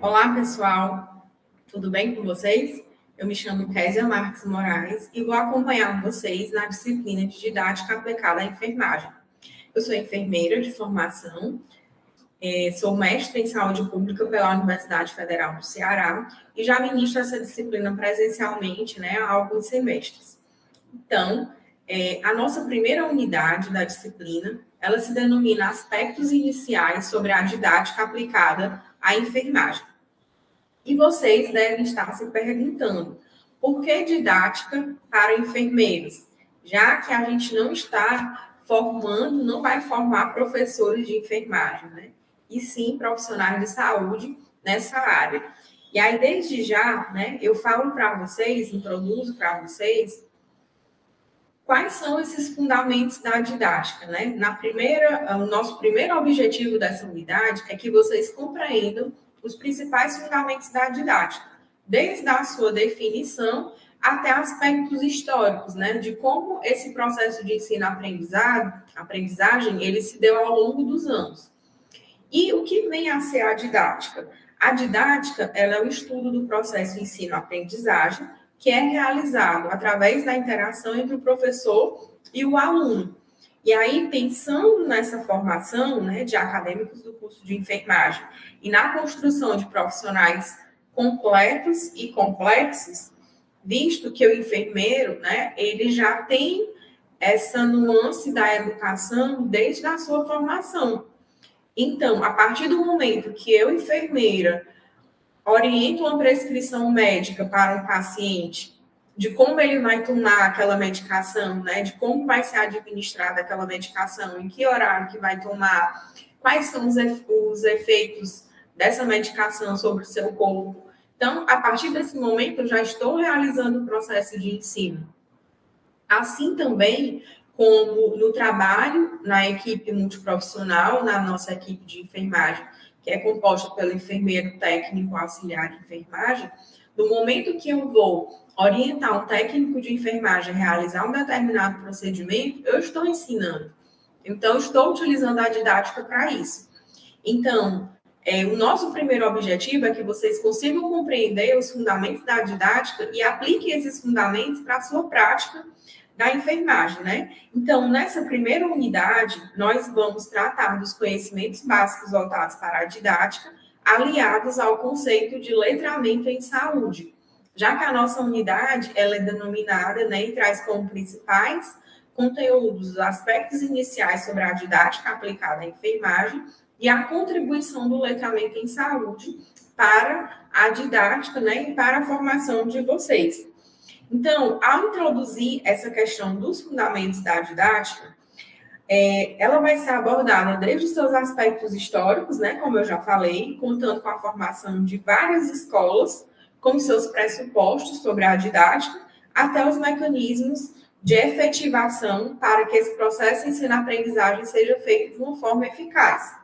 Olá, pessoal. Tudo bem com vocês? Eu me chamo Késia Marques Moraes e vou acompanhar vocês na disciplina de Didática Aplicada à Enfermagem. Eu sou enfermeira de formação, sou mestre em Saúde Pública pela Universidade Federal do Ceará e já ministro essa disciplina presencialmente, há alguns semestres. Então, a nossa primeira unidade da disciplina, ela se denomina Aspectos Iniciais sobre a Didática Aplicada à Enfermagem. E vocês devem estar se perguntando, por que didática para enfermeiros? Já que a gente não está formando, não vai formar professores de enfermagem, né? E sim profissionais de saúde nessa área. E aí, desde já, eu falo para vocês, introduzo para vocês, quais são esses fundamentos da didática, né? O nosso primeiro objetivo dessa unidade é que vocês compreendam os principais fundamentos da didática, desde a sua definição até aspectos históricos, né? De como esse processo de ensino-aprendizagem, ele se deu ao longo dos anos. E o que vem a ser a didática? A didática, ela é o estudo do processo de ensino-aprendizagem, que é realizado através da interação entre o professor e o aluno. E aí, pensando nessa formação, de acadêmicos do curso de enfermagem e na construção de profissionais completos e complexos, visto que o enfermeiro, ele já tem essa nuance da educação desde a sua formação. Então, a partir do momento que eu, enfermeira, oriento uma prescrição médica para um paciente, de como ele vai tomar aquela medicação, de como vai ser administrada aquela medicação, em que horário que vai tomar, quais são os efeitos dessa medicação sobre o seu corpo. Então, a partir desse momento, eu já estou realizando o processo de ensino. Assim também como no trabalho, na equipe multiprofissional, na nossa equipe de enfermagem, que é composta pelo enfermeiro técnico auxiliar de enfermagem, no momento que eu vou orientar um técnico de enfermagem a realizar um determinado procedimento, eu estou ensinando. Então, estou utilizando a didática para isso. Então, o nosso primeiro objetivo é que vocês consigam compreender os fundamentos da didática e apliquem esses fundamentos para a sua prática da enfermagem, Então, nessa primeira unidade, nós vamos tratar dos conhecimentos básicos voltados para a didática, aliados ao conceito de letramento em saúde, já que a nossa unidade ela é denominada, e traz como principais conteúdos os aspectos iniciais sobre a didática aplicada à enfermagem e a contribuição do letramento em saúde para a didática, e para a formação de vocês. Então, ao introduzir essa questão dos fundamentos da didática, ela vai ser abordada desde os seus aspectos históricos, como eu já falei, contando com a formação de várias escolas, com seus pressupostos sobre a didática, até os mecanismos de efetivação para que esse processo de ensino-aprendizagem seja feito de uma forma eficaz,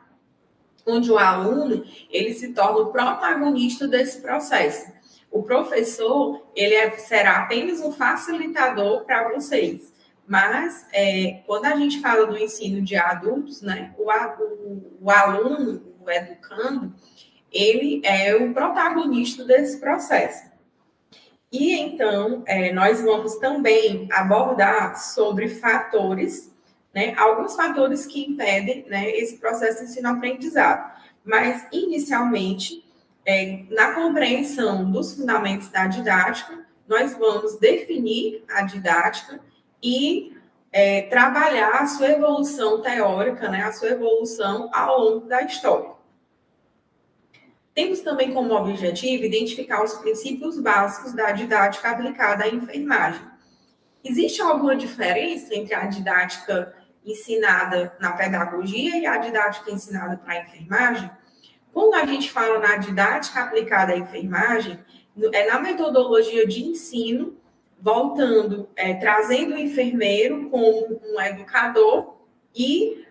onde o aluno ele se torna o protagonista desse processo. O professor, ele será apenas um facilitador para vocês. Mas, quando a gente fala do ensino de adultos, o aluno, o educando, ele é o protagonista desse processo. E, então, nós vamos também abordar sobre fatores, alguns fatores que impedem esse processo de ensino-aprendizado. Mas, inicialmente, na compreensão dos fundamentos da didática, nós vamos definir a didática e trabalhar a sua evolução teórica, a sua evolução ao longo da história. Temos também como objetivo identificar os princípios básicos da didática aplicada à enfermagem. Existe alguma diferença entre a didática ensinada na pedagogia e a didática ensinada para a enfermagem? Quando a gente fala na didática aplicada à enfermagem, é na metodologia de ensino, trazendo o enfermeiro como um educador e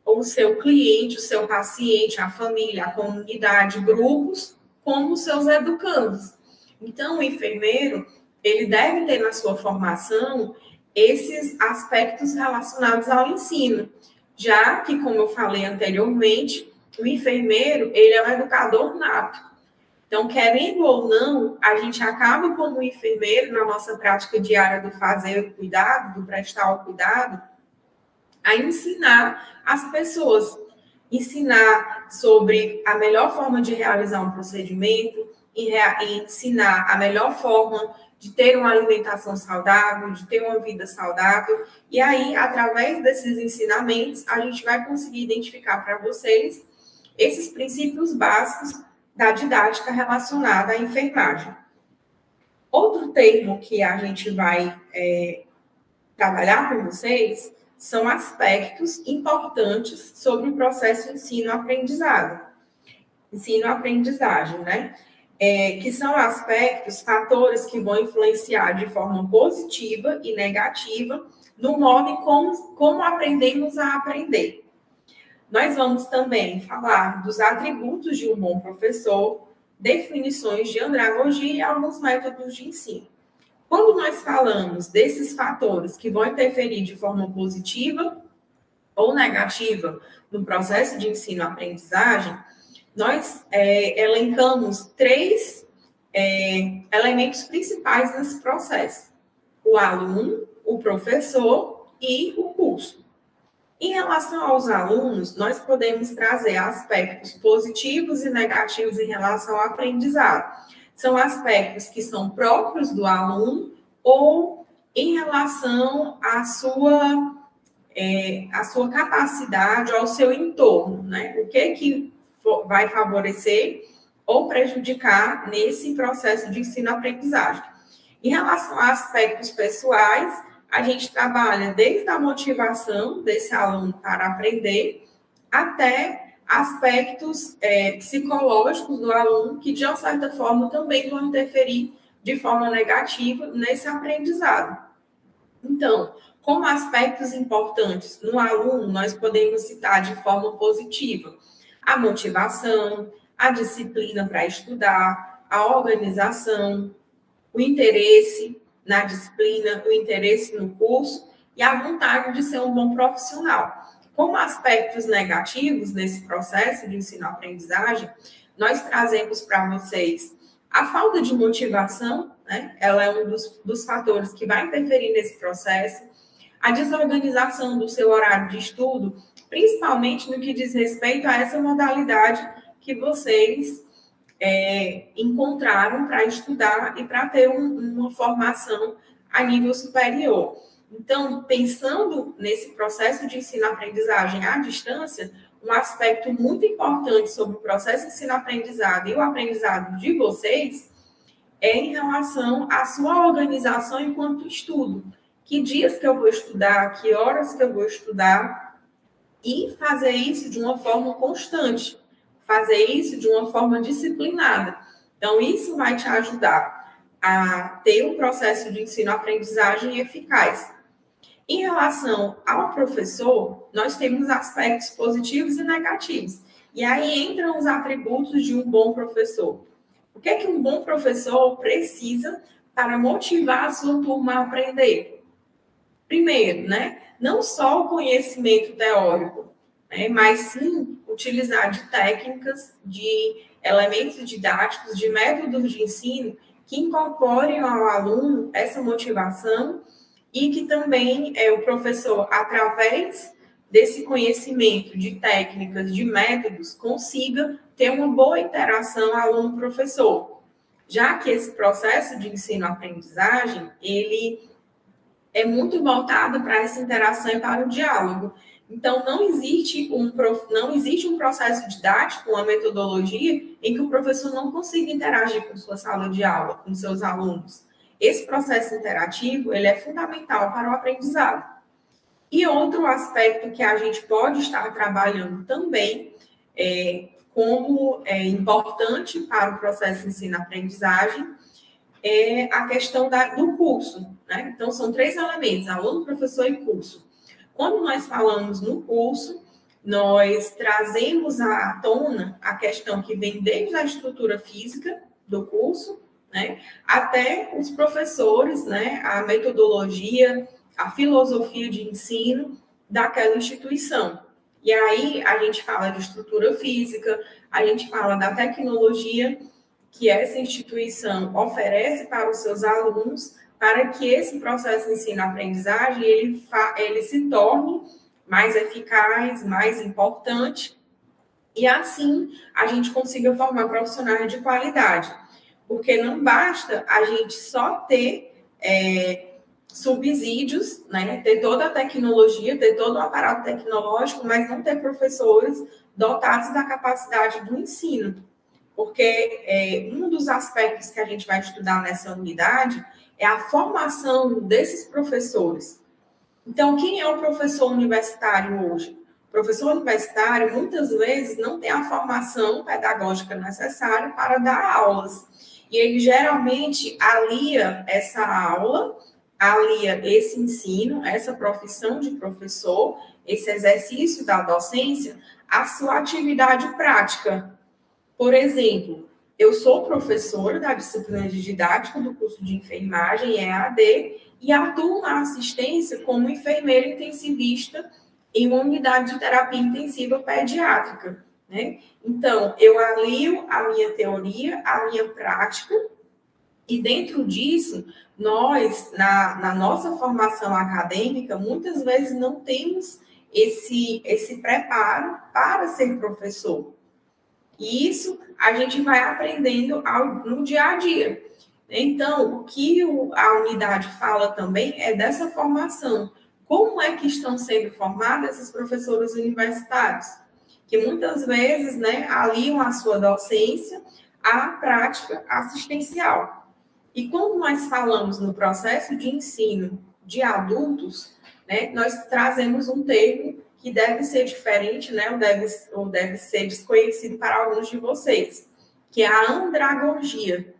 o seu cliente, o seu paciente, a família, a comunidade, grupos, como seus educandos. Então, o enfermeiro, ele deve ter na sua formação esses aspectos relacionados ao ensino, já que, como eu falei anteriormente, o enfermeiro, ele é um educador nato. Então, querendo ou não, a gente acaba como enfermeiro, na nossa prática diária do fazer o cuidado, do prestar o cuidado, a ensinar as pessoas, ensinar sobre a melhor forma de realizar um procedimento, e ensinar a melhor forma de ter uma alimentação saudável, de ter uma vida saudável. E aí, através desses ensinamentos, a gente vai conseguir identificar para vocês esses princípios básicos da didática relacionada à enfermagem. Outro termo que a gente vai trabalhar com vocês são aspectos importantes sobre o processo ensino-aprendizado. Ensino-aprendizagem, né? Que são aspectos, fatores que vão influenciar de forma positiva e negativa no modo em como aprendemos a aprender. Nós vamos também falar dos atributos de um bom professor, definições de andragogia e alguns métodos de ensino. Quando nós falamos desses fatores que vão interferir de forma positiva ou negativa no processo de ensino-aprendizagem, nós elencamos 3 elementos principais nesse processo: o aluno, o professor e o curso. Em relação aos alunos, nós podemos trazer aspectos positivos e negativos em relação ao aprendizado. São aspectos que são próprios do aluno ou em relação à sua capacidade, ao seu entorno, né? O que vai favorecer ou prejudicar nesse processo de ensino-aprendizagem. Em relação a aspectos pessoais, a gente trabalha desde a motivação desse aluno para aprender até aspectos psicológicos do aluno que, de uma certa forma, também vão interferir de forma negativa nesse aprendizado. Então, como aspectos importantes no aluno, nós podemos citar de forma positiva a motivação, a disciplina para estudar, a organização, o interesse na disciplina, o interesse no curso e a vontade de ser um bom profissional. Como aspectos negativos nesse processo de ensino-aprendizagem, nós trazemos para vocês a falta de motivação, né? Ela é um dos fatores que vai interferir nesse processo, a desorganização do seu horário de estudo, principalmente no que diz respeito a essa modalidade que vocês encontraram para estudar e para ter uma formação a nível superior. Então, pensando nesse processo de ensino-aprendizagem à distância, um aspecto muito importante sobre o processo de ensino-aprendizado e o aprendizado de vocês é em relação à sua organização enquanto estudo. Que dias que eu vou estudar, que horas que eu vou estudar, e fazer isso de uma forma constante, fazer isso de uma forma disciplinada. Então, isso vai te ajudar a ter um processo de ensino-aprendizagem eficaz. Em relação ao professor, nós temos aspectos positivos e negativos. E aí entram os atributos de um bom professor. O que é que um bom professor precisa para motivar a sua turma a aprender? Primeiro, né, não só o conhecimento teórico, né, mas sim utilizar de técnicas, de elementos didáticos, de métodos de ensino que incorporem ao aluno essa motivação e que também o professor, através desse conhecimento de técnicas, de métodos, consiga ter uma boa interação aluno-professor, já que esse processo de ensino-aprendizagem, ele é muito voltado para essa interação e para o diálogo. Então, não existe um processo didático, uma metodologia em que o professor não consiga interagir com sua sala de aula, com seus alunos. Esse processo interativo, ele é fundamental para o aprendizado. E outro aspecto que a gente pode estar trabalhando também, como é importante para o processo de ensino-aprendizagem, é a questão do curso, né? Então, são 3 elementos: aluno, professor e curso. Quando nós falamos no curso, nós trazemos à tona a questão que vem desde a estrutura física do curso, né, até os professores, né, a metodologia, a filosofia de ensino daquela instituição. E aí a gente fala de estrutura física, a gente fala da tecnologia que essa instituição oferece para os seus alunos, para que esse processo de ensino-aprendizagem ele se torne mais eficaz, mais importante, e assim a gente consiga formar profissionais de qualidade. Porque não basta a gente só ter subsídios, né? Ter toda a tecnologia, ter todo o aparato tecnológico, mas não ter professores dotados da capacidade do ensino. Porque um dos aspectos que a gente vai estudar nessa unidade é a formação desses professores. Então, quem é o professor universitário hoje? O professor universitário, muitas vezes, não tem a formação pedagógica necessária para dar aulas. E ele, geralmente, alia essa aula, alia esse ensino, essa profissão de professor, esse exercício da docência, à sua atividade prática. Por exemplo, eu sou professora da disciplina de didática do curso de enfermagem, EAD, e atuo na assistência como enfermeira intensivista em uma unidade de terapia intensiva pediátrica, né? Então, eu alio a minha teoria, a minha prática, e dentro disso, nós, na nossa formação acadêmica, muitas vezes não temos esse preparo para ser professor. E isso a gente vai aprendendo no dia a dia. Então, o que a unidade fala também é dessa formação. Como é que estão sendo formados esses professores universitários? Que muitas vezes, né, aliam a sua docência à prática assistencial. E quando nós falamos no processo de ensino de adultos, né, nós trazemos um termo que deve ser diferente, né, ou deve ser desconhecido para alguns de vocês, que é a andragogia.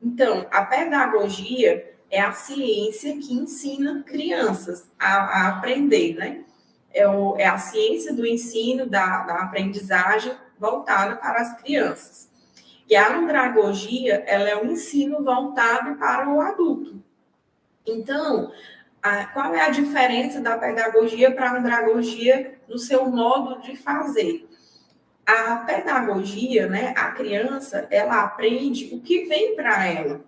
Então, a pedagogia é a ciência que ensina crianças a aprender, né? É a ciência do ensino, da aprendizagem voltada para as crianças. E a andragogia, ela é um ensino voltado para o adulto. Então, qual é a diferença da pedagogia para a andragogia no seu modo de fazer? A pedagogia, né, a criança, ela aprende o que vem para ela.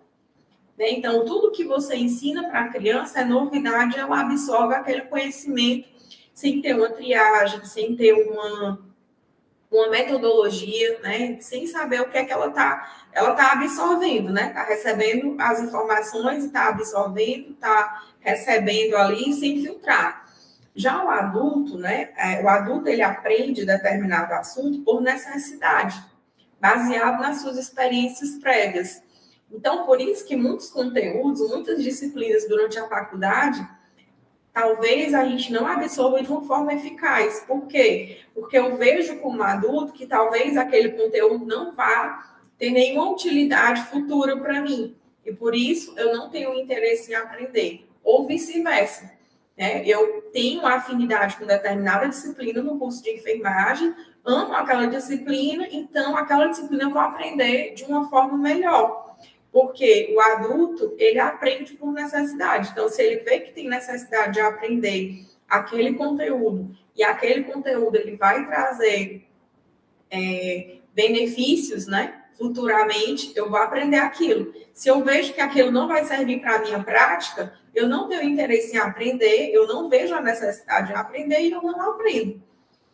Né? Então, tudo que você ensina para a criança é novidade, ela absorve aquele conhecimento sem ter uma triagem, sem ter uma metodologia, né? Sem saber o que é que ela tá absorvendo, né? Está recebendo as informações, está absorvendo, está recebendo ali sem filtrar. Já o adulto, né? O adulto, ele aprende determinado assunto por necessidade, baseado nas suas experiências prévias. Então, por isso que muitos conteúdos, muitas disciplinas durante a faculdade, talvez a gente não absorva de uma forma eficaz. Por quê? Porque eu vejo como adulto que talvez aquele conteúdo não vá ter nenhuma utilidade futura para mim. E por isso eu não tenho interesse em aprender. Ou vice-versa. Né? Eu tenho afinidade com determinada disciplina no curso de enfermagem, amo aquela disciplina, então aquela disciplina eu vou aprender de uma forma melhor. Porque o adulto, ele aprende por necessidade. Então, se ele vê que tem necessidade de aprender aquele conteúdo, e aquele conteúdo ele vai trazer benefícios, né? Futuramente, eu vou aprender aquilo. Se eu vejo que aquilo não vai servir para a minha prática, eu não tenho interesse em aprender, eu não vejo a necessidade de aprender e eu não aprendo.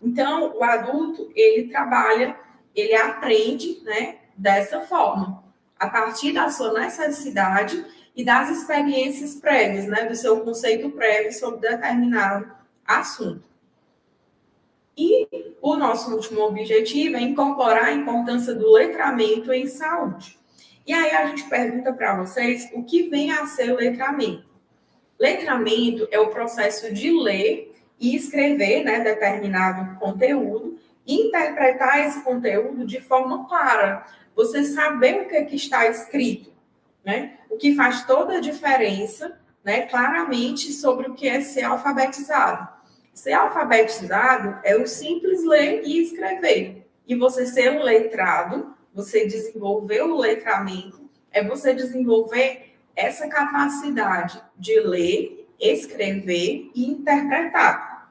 Então, o adulto, ele trabalha, ele aprende, né? Dessa forma. A partir da sua necessidade e das experiências prévias, né, do seu conceito prévio sobre determinado assunto. E o nosso último objetivo é incorporar a importância do letramento em saúde. E aí a gente pergunta para vocês o que vem a ser letramento. Letramento é o processo de ler e escrever, né, determinado conteúdo e interpretar esse conteúdo de forma clara. Você saber o que está escrito, né? O que faz toda a diferença, né? Claramente sobre o que é ser alfabetizado. Ser alfabetizado é o simples ler e escrever. E você ser um letrado, você desenvolver o letramento, é você desenvolver essa capacidade de ler, escrever e interpretar.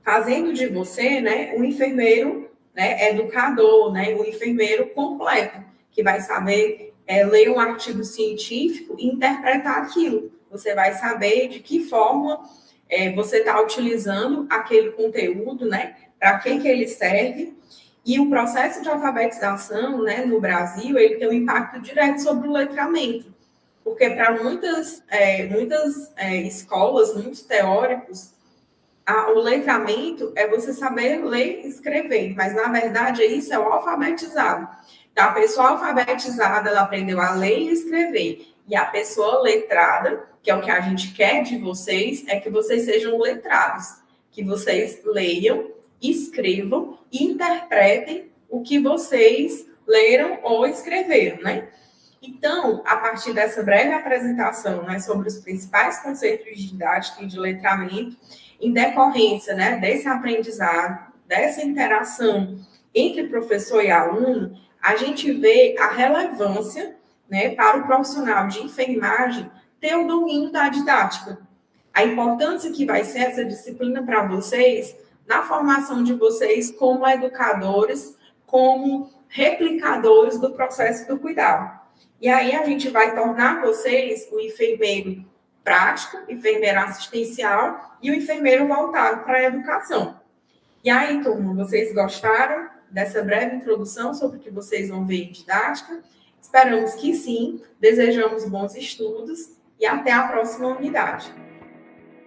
Fazendo de você, né, um enfermeiro, né, educador, né, o enfermeiro completo, que vai saber ler um artigo científico e interpretar aquilo. Você vai saber de que forma você está utilizando aquele conteúdo, né? Para que ele serve. E o processo de alfabetização, né, no Brasil, ele tem um impacto direto sobre o letramento. Porque para muitas escolas, muitos teóricos, o letramento é você saber ler e escrever, mas na verdade isso é o alfabetizado. Então, a pessoa alfabetizada, ela aprendeu a ler e escrever. E a pessoa letrada, que é o que a gente quer de vocês, é que vocês sejam letrados, que vocês leiam, escrevam e interpretem o que vocês leram ou escreveram, né? Então, a partir dessa breve apresentação, né, sobre os principais conceitos de didática e de letramento, em decorrência, né, desse aprendizado, dessa interação entre professor e aluno, a gente vê a relevância, né, para o profissional de enfermagem ter o domínio da didática. A importância que vai ser essa disciplina para vocês na formação de vocês como educadores, como replicadores do processo do cuidado. E aí a gente vai tornar vocês o enfermeiro prático, enfermeiro assistencial e o enfermeiro voltado para a educação. E aí, turma, vocês gostaram dessa breve introdução sobre o que vocês vão ver em didática? Esperamos que sim, desejamos bons estudos e até a próxima unidade.